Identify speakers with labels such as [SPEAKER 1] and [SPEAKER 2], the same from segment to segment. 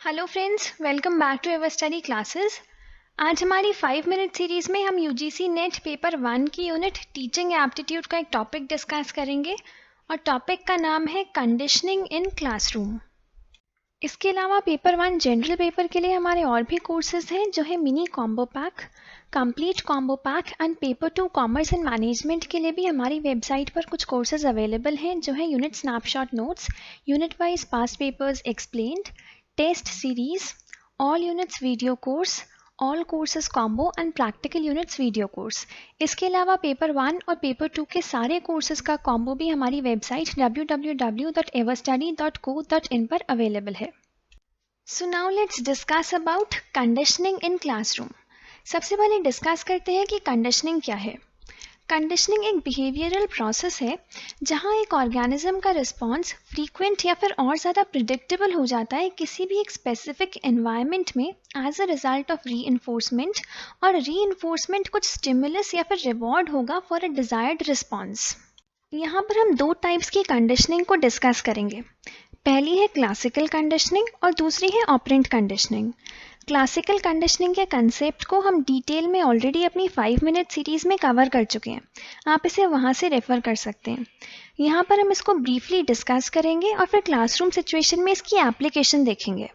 [SPEAKER 1] Hello friends, welcome back to ever study classes. आज हमारी 5 minute series में हम यूजीसी नेट पेपर 1 की यूनिट टीचिंग एप्टीट्यूड का एक टॉपिक डिस्कस करेंगे और टॉपिक का नाम है कंडीशनिंग इन क्लासरूम। इसके अलावा पेपर 1 जनरल पेपर के लिए हमारे और भी कोर्सेज हैं जो है mini combo pack, complete combo pack and paper 2 commerce and management के लिए भी हमारी वेबसाइट पर कुछ कोर्सेज अवेलेबल हैं जो है unit snapshot notes, unit wise past papers explained, test series, all units video course, all courses combo and practical units video course. इसके अलावा पेपर 1 और पेपर 2 के सारे कोर्सेज का कॉम्बो भी हमारी वेबसाइट www.everstudy.co.in पर अवेलेबल है। So now let's discuss about conditioning in classroom. सबसे पहले डिस्कस करते हैं कि कंडीशनिंग क्या है। कंडीशनिंग एक बिहेवियरल प्रोसेस है जहां एक ऑर्गेनिज्म का रिस्पॉन्स फ्रीक्वेंट या फिर और ज़्यादा प्रिडिक्टेबल हो जाता है किसी भी एक स्पेसिफिक एनवायरनमेंट में as a result of reinforcement, और रीइंफोर्समेंट कुछ स्टिमुलस या फिर रिवॉर्ड होगा फॉर अ डिजायर्ड रिस्पॉन्स। यहाँ पर हम दो टाइप्स की कंडीशनिंग को डिस्कस करेंगे। पहली है क्लासिकल कंडीशनिंग और दूसरी है ऑपरेंट कंडीशनिंग। क्लासिकल कंडीशनिंग के कंसेप्ट को हम डिटेल में ऑलरेडी अपनी 5 मिनट सीरीज़ में कवर कर चुके हैं, आप इसे वहाँ से रेफ़र कर सकते हैं। यहाँ पर हम इसको ब्रीफली डिस्कस करेंगे और फिर क्लासरूम सिचुएशन में इसकी एप्लीकेशन देखेंगे।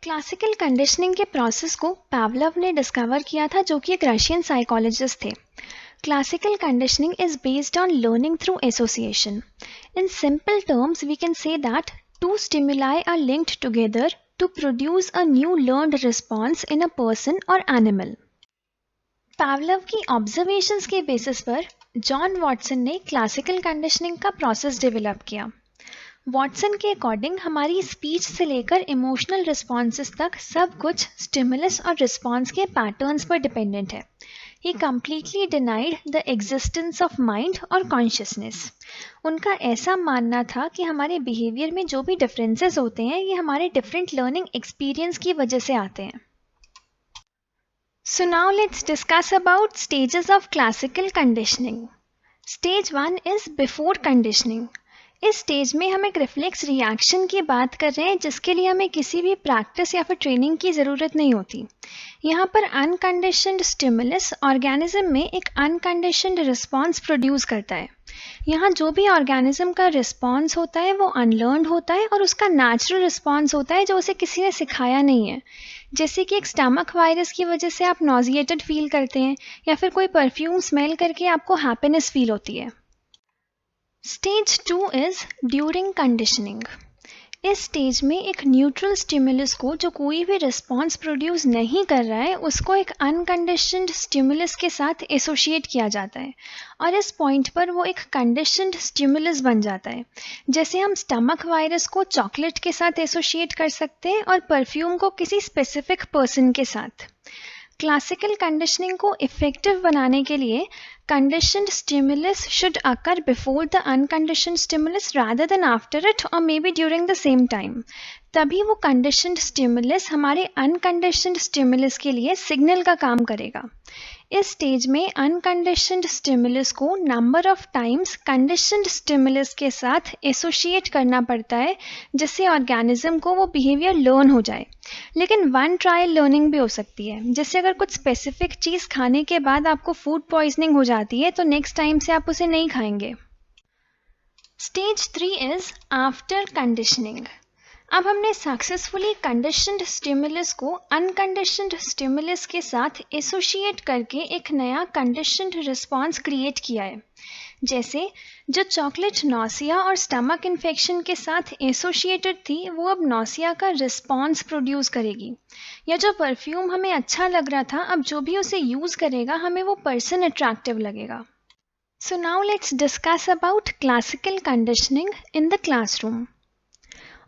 [SPEAKER 1] क्लासिकल कंडीशनिंग के प्रोसेस को पावलोव ने डिस्कवर किया था, जो कि एक रशियन साइकोलॉजिस्ट थे। Classical conditioning is based on learning through association. In simple terms, we can say that two stimuli are linked together to produce a new learned response in a person or animal. Pavlov की observations के basis पर John Watson ने classical conditioning का process develop किया। Watson के according हमारी speech से लेकर इमोशनल रिस्पॉन्सेस तक सब कुछ स्टिमुलस और रिस्पॉन्स के पैटर्न्स पर डिपेंडेंट है। He completely denied the existence of mind और consciousness. उनका ऐसा मानना था कि हमारे बिहेवियर में जो भी डिफरेंसेस होते हैं ये हमारे डिफरेंट लर्निंग एक्सपीरियंस की वजह से आते हैं। So now let's discuss about stages of classical conditioning. Stage 1 is before conditioning. इस स्टेज में हम एक रिफ्लेक्स रिएक्शन की बात कर रहे हैं जिसके लिए हमें किसी भी प्रैक्टिस या फिर ट्रेनिंग की ज़रूरत नहीं होती। यहाँ पर अनकंडीशनड स्टिमुलस ऑर्गेनिज्म में एक अनकंडीशनड रिस्पॉन्स प्रोड्यूस करता है। यहाँ जो भी ऑर्गेनिज्म का रिस्पॉन्स होता है वो अनलर्नड होता है और उसका नेचुरल रिस्पॉन्स होता है जो उसे किसी ने सिखाया नहीं है। जैसे कि एक स्टमक वायरस की वजह से आप नॉजिएटेड फील करते हैं या फिर कोई परफ्यूम स्मेल करके आपको हैप्पीनेस फील होती है। Stage 2 is during conditioning. इस स्टेज में एक न्यूट्रल स्टिमुलस को जो कोई भी रिस्पॉन्स प्रोड्यूस नहीं कर रहा है उसको एक अनकंडीशनड स्टिमुलस के साथ एसोशिएट किया जाता है और इस पॉइंट पर वो एक कंडीशनड स्टिमुलस बन जाता है। जैसे हम स्टमक वायरस को चॉकलेट के साथ एसोशिएट कर सकते हैं और परफ्यूम को किसी स्पेसिफिक पर्सन के साथ। क्लासिकल कंडीशनिंग को इफेक्टिव बनाने के लिए conditioned stimulus should occur before the unconditioned stimulus rather than after it or maybe during the same time. तभी वो conditioned stimulus हमारे unconditioned stimulus के लिए सिग्नल का काम करेगा। इस स्टेज में अनकंडीशनड स्टिमुलस को number of times conditioned stimulus के साथ एसोशिएट करना पड़ता है जिससे ऑर्गेनिज्म को वो बिहेवियर लर्न हो जाए। लेकिन वन ट्रायल लर्निंग भी हो सकती है, जैसे अगर कुछ स्पेसिफिक चीज़ खाने के बाद आपको फूड पॉइजनिंग हो जाती है तो नेक्स्ट टाइम से आप उसे नहीं खाएंगे। Stage 3 is after conditioning. अब हमने सक्सेसफुली कंडीशनड स्टिमुलस को अनकंडीशनड स्टिमुलस के साथ एसोशिएट करके एक नया कंडीशनड रिस्पॉन्स क्रिएट किया है। जैसे जो चॉकलेट नौसिया और स्टमक इन्फेक्शन के साथ एसोशिएटेड थी वो अब नौसिया का रिस्पॉन्स प्रोड्यूस करेगी, या जो परफ्यूम हमें अच्छा लग रहा था अब जो भी उसे यूज़ करेगा हमें वो पर्सन अट्रैक्टिव लगेगा। So now let's discuss about classical conditioning in the classroom.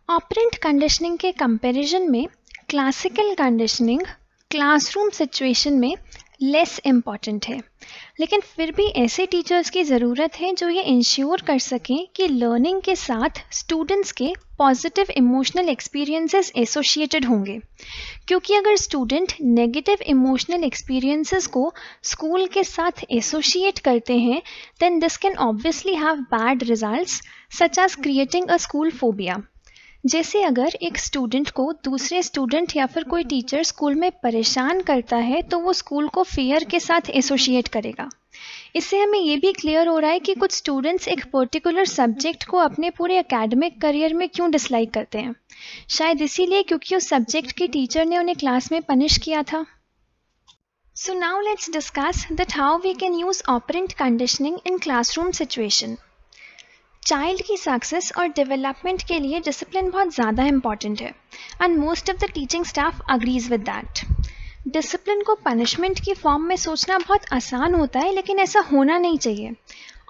[SPEAKER 1] Operant conditioning के कंपैरिजन में क्लासिकल कंडीशनिंग क्लासरूम सिचुएशन में लेस इम्पॉर्टेंट है, लेकिन फिर भी ऐसे टीचर्स की ज़रूरत है जो ये इंश्योर कर सकें कि लर्निंग के साथ स्टूडेंट्स के पॉजिटिव इमोशनल एक्सपीरियंसेस एसोशिएटेड होंगे, क्योंकि अगर स्टूडेंट नेगेटिव इमोशनल एक्सपीरियंसेस को स्कूल के साथ एसोशिएट करते हैं then this can obviously have bad results such as creating a school phobia. जैसे अगर एक स्टूडेंट को दूसरे स्टूडेंट या फिर कोई टीचर स्कूल में परेशान करता है तो वो स्कूल को फियर के साथ एसोसिएट करेगा। इससे हमें ये भी क्लियर हो रहा है कि कुछ स्टूडेंट्स एक पर्टिकुलर सब्जेक्ट को अपने पूरे एकेडमिक करियर में क्यों डिसलाइक करते हैं। शायद इसीलिए क्योंकि उस सब्जेक्ट के टीचर ने उन्हें क्लास में पनिश किया था। So now let's discuss that how we can use operant conditioning in classroom situation. Child की सक्सेस और डेवलपमेंट के लिए डिसिप्लिन बहुत ज़्यादा इंपॉर्टेंट है and most of the teaching staff agrees with that. Discipline को पनिशमेंट की फॉर्म में सोचना बहुत आसान होता है, लेकिन ऐसा होना नहीं चाहिए।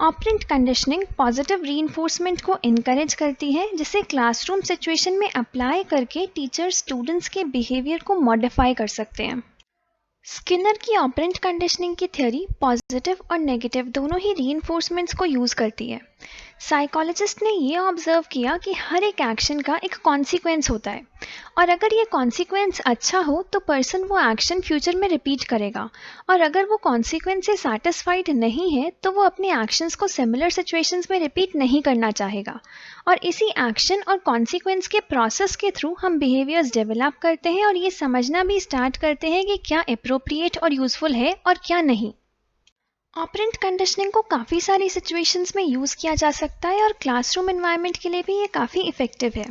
[SPEAKER 1] ऑपरेंट कंडीशनिंग पॉजिटिव रीइंफोर्समेंट को इनकरेज करती है, जिसे क्लासरूम सिचुएशन में अप्लाई करके टीचर स्टूडेंट्स के बिहेवियर को मॉडिफाई कर सकते हैं। स्किनर की ऑपरेंट कंडीशनिंग की थ्योरी पॉजिटिव और नेगेटिव दोनों ही रीइंफोर्समेंट्स को यूज़ करती है। साइकोलॉजिस्ट ने ये ऑब्जर्व किया कि हर एक एक्शन का एक कॉन्सिक्वेंस होता है, और अगर ये कॉन्सिक्वेंस अच्छा हो तो पर्सन वो एक्शन फ्यूचर में रिपीट करेगा, और अगर वो कॉन्सिक्वेंस से सैटिस्फाइड नहीं है तो वो अपने एक्शंस को सिमिलर सिचुएशंस में रिपीट नहीं करना चाहेगा। और इसी एक्शन और कॉन्सिक्वेंस के प्रोसेस के थ्रू हम बिहेवियर्स डेवलप करते हैं और ये समझना भी स्टार्ट करते हैं कि क्या अप्रोप्रिएट और यूजफुल है और क्या नहीं। ऑपरेंट कंडीशनिंग को काफ़ी सारी सिचुएशंस में यूज़ किया जा सकता है और क्लासरूम एनवायरनमेंट के लिए भी ये काफ़ी इफ़ेक्टिव है।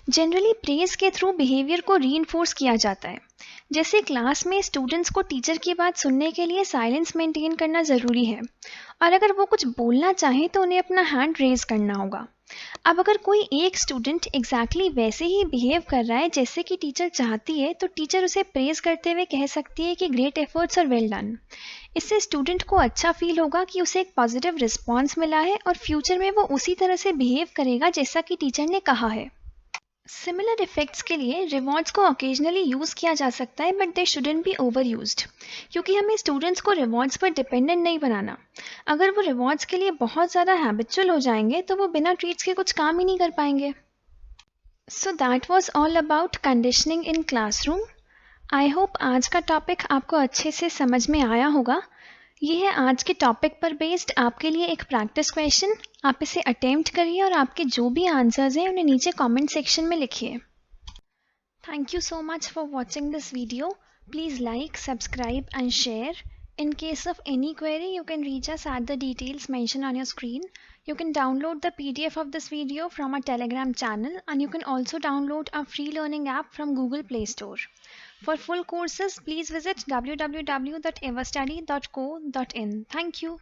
[SPEAKER 1] जनरली प्रेज के थ्रू बिहेवियर को रीइंफोर्स किया जाता है। जैसे क्लास में स्टूडेंट्स को टीचर की बात सुनने के लिए साइलेंस मेंटेन करना ज़रूरी है, और अगर वो कुछ बोलना चाहें तो उन्हें अपना हैंड रेज करना होगा। अब अगर कोई एक स्टूडेंट एग्जैक्टली वैसे ही बिहेव कर रहा है जैसे कि टीचर चाहती है, तो टीचर उसे प्रेज करते हुए कह सकती है कि ग्रेट एफर्ट्स और वेल डन। इससे स्टूडेंट को अच्छा फील होगा कि उसे एक पॉजिटिव रिस्पॉन्स मिला है और फ्यूचर में वो उसी तरह से बिहेव करेगा जैसा कि टीचर ने कहा है। सिमिलर इफेक्ट्स के लिए रिवॉर्ड्स को ऑकेजनली यूज़ किया जा सकता है, but they shouldn't be over used, क्योंकि हमें स्टूडेंट्स को रिवॉर्ड्स पर डिपेंडेंट नहीं बनाना। अगर वो रिवॉर्ड्स के लिए बहुत ज़्यादा हैबिचुअल हो जाएंगे तो वो बिना ट्रीट्स के कुछ काम ही नहीं कर पाएंगे। So that was all about conditioning in classroom. I hope आज का टॉपिक आपको अच्छे से समझ में आया होगा। ये है आज के टॉपिक पर बेस्ड आपके लिए एक प्रैक्टिस क्वेश्चन। आप इसे अटेम्प्ट करिए और आपके जो भी आंसर्स हैं उन्हें नीचे कमेंट सेक्शन में लिखिए। Thank you so much for watching this video. Please like, subscribe and share. In case of any query, you can reach us at the details mentioned on your screen. You can download the PDF of this video from our Telegram channel, and you can also download our free learning app from Google Play Store. For full courses, please visit www.everstudy.co.in. Thank you.